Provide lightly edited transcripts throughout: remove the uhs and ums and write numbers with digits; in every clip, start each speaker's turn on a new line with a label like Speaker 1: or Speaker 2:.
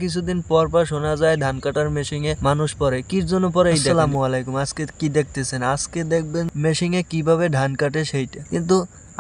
Speaker 1: কিছুদিন পর পর শোনা যায় ধান কাটার মেশিনে মানুষ পড়ে, কির জন্য পড়ে? আসসালামু আলাইকুম। আজকে কি দেখতেছেন? আজকে দেখবেন মেশিনে কিভাবে ধান কাটে সেইটা। কিন্তু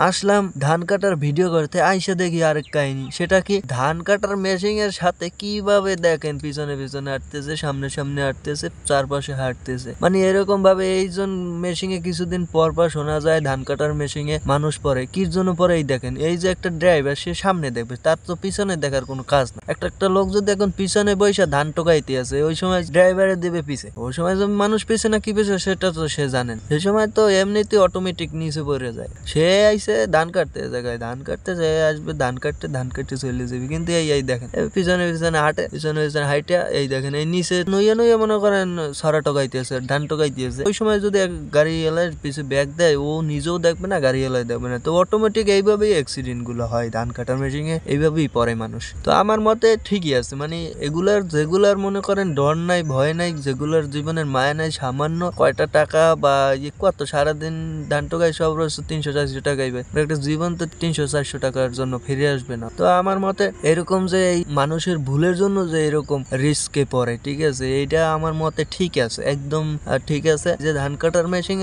Speaker 1: আসলাম ধান কাটার ভিডিও করতে, আইসা দেখি আরেক কাহিনী। সেটা কি, ধান কাটার মেশিনের সাথে কিভাবে দেখেন পিছনে পিছনে হাঁটতেছে, সামনে সামনে হাঁটতেছে, চারপাশে হাঁটতেছে। মানে এরকম ভাবে এইজন মেশিনে কিছুদিন পর পর শোনা যায় ধান কাটার মেশিনে মানুষ পড়ে, কির জন্য পড়ে? এই দেখেন, এই যে একটা ড্রাইভার, সে সামনে দেখবে, তার তো পিছনে দেখার কোনো কাজ না। একটা লোক যদি এখন পিছনে বৈশা ধান টোকাইতে আছে, ওই সময় ড্রাইভারে দেবে পিছে। ওই সময় মানুষ পিছে না কি পিছে সেটা তো সে জানেন। সেই সময় তো এমনিতে অটোমেটিক নিচে পড়ে যায়। সে আইসে ধান কাটতে জায়গায় ধান কাটতে যায়, আসবে ধান কাটতে চলে যাবে। কিন্তু এই দেখেন পিছনে পিছনে হাঁটে, পিছনে পিছনে হাইটে, এই দেখেন এই নিচে নইয়া নইয়া মনে করেন ছড়া টোকাইতেছে, ধান টোকাইতেছে। ওই সময় যদি এক গাড়ি এলার পিছে ব্যাগ দেয়, ও নিজেও দেখবে না, গাড়ি এলায় দেখবে না। তো অটোমেটিক এইভাবেই অ্যাক্সিডেন্ট গুলো হয় ধান কাটার মেশিনে, এইভাবেই পড়ে মানুষ। তো আমার মতে ঠিকই আছে, মানে এগুলার যেগুলার মনে করেন ডর নাই, ভয় নাই, যেগুলার জীবনের মায়া নাই, সামান্য কয়টা টাকা বা কত সারাদিন ধান টোকাই সব রয়েছে 300-400 টাকাই, একটা জীবন তো 300-400 টাকার জন্য ফিরে আসবে না। তো আমার মতে এরকম যে এই মানুষের ভুলের জন্য যে এরকম রিস্কে পড়ে, ঠিক আছে, এইটা আমার মতে ঠিক আছে, একদম ঠিক আছে। যে ধান কাটার মেশিন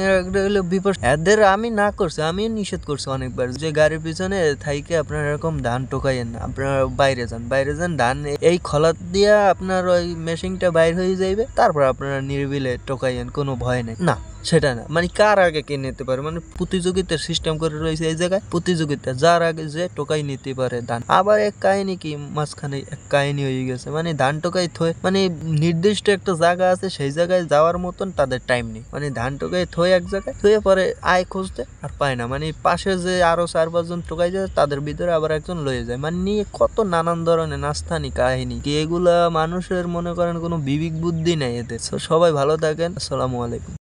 Speaker 1: হলো বিপদ, এদের আমি না করছি, আমি নিষেধ করছি অনেকবার যে গাড়ির পিছনে থাইকে আপনার এরকম ধান টোকাইয়েন না, আপনারা বাইরে যান ধান এই খলাত দিয়া আপনার ওই মেশিনটা বাইর হয়ে যাইবে, তারপর আপনারা নির্বিলে টোকাইয়েন, কোনো ভয় নেই। না, সেটা না, মানে কার আগে কে নিতে পারে, মানে প্রতিযোগিতার সিস্টেম করে রয়েছে এই জায়গায়, প্রতিযোগিতা, যার আগে যে টোকাই নিতে পারে ধান। আবার এক কাহিনী কি, মাঝখানে এক কাহিনী হয়ে গেছে, মানে ধান টোকাই থয়ে, মানে নির্দিষ্ট একটা জায়গা আছে, সেই জায়গায় যাওয়ার মতন তাদের টাইম নেই। মানে ধান টোকাই থয়ে এক জায়গায় থয়ে পরে আয় খুঁজতে আর পায় না, মানে পাশে যে আরো 4-5 জন টোকাই যায়, তাদের ভিতরে আবার একজন লয়ে যায়। মানে নিয়ে কত নানান ধরনের নাস্তানি কাহিনী, এগুলা মানুষের মনে করেন কোনো বিবেক বুদ্ধি নেই এদের। সবাই ভালো থাকেন, আসসালামু আলাইকুম।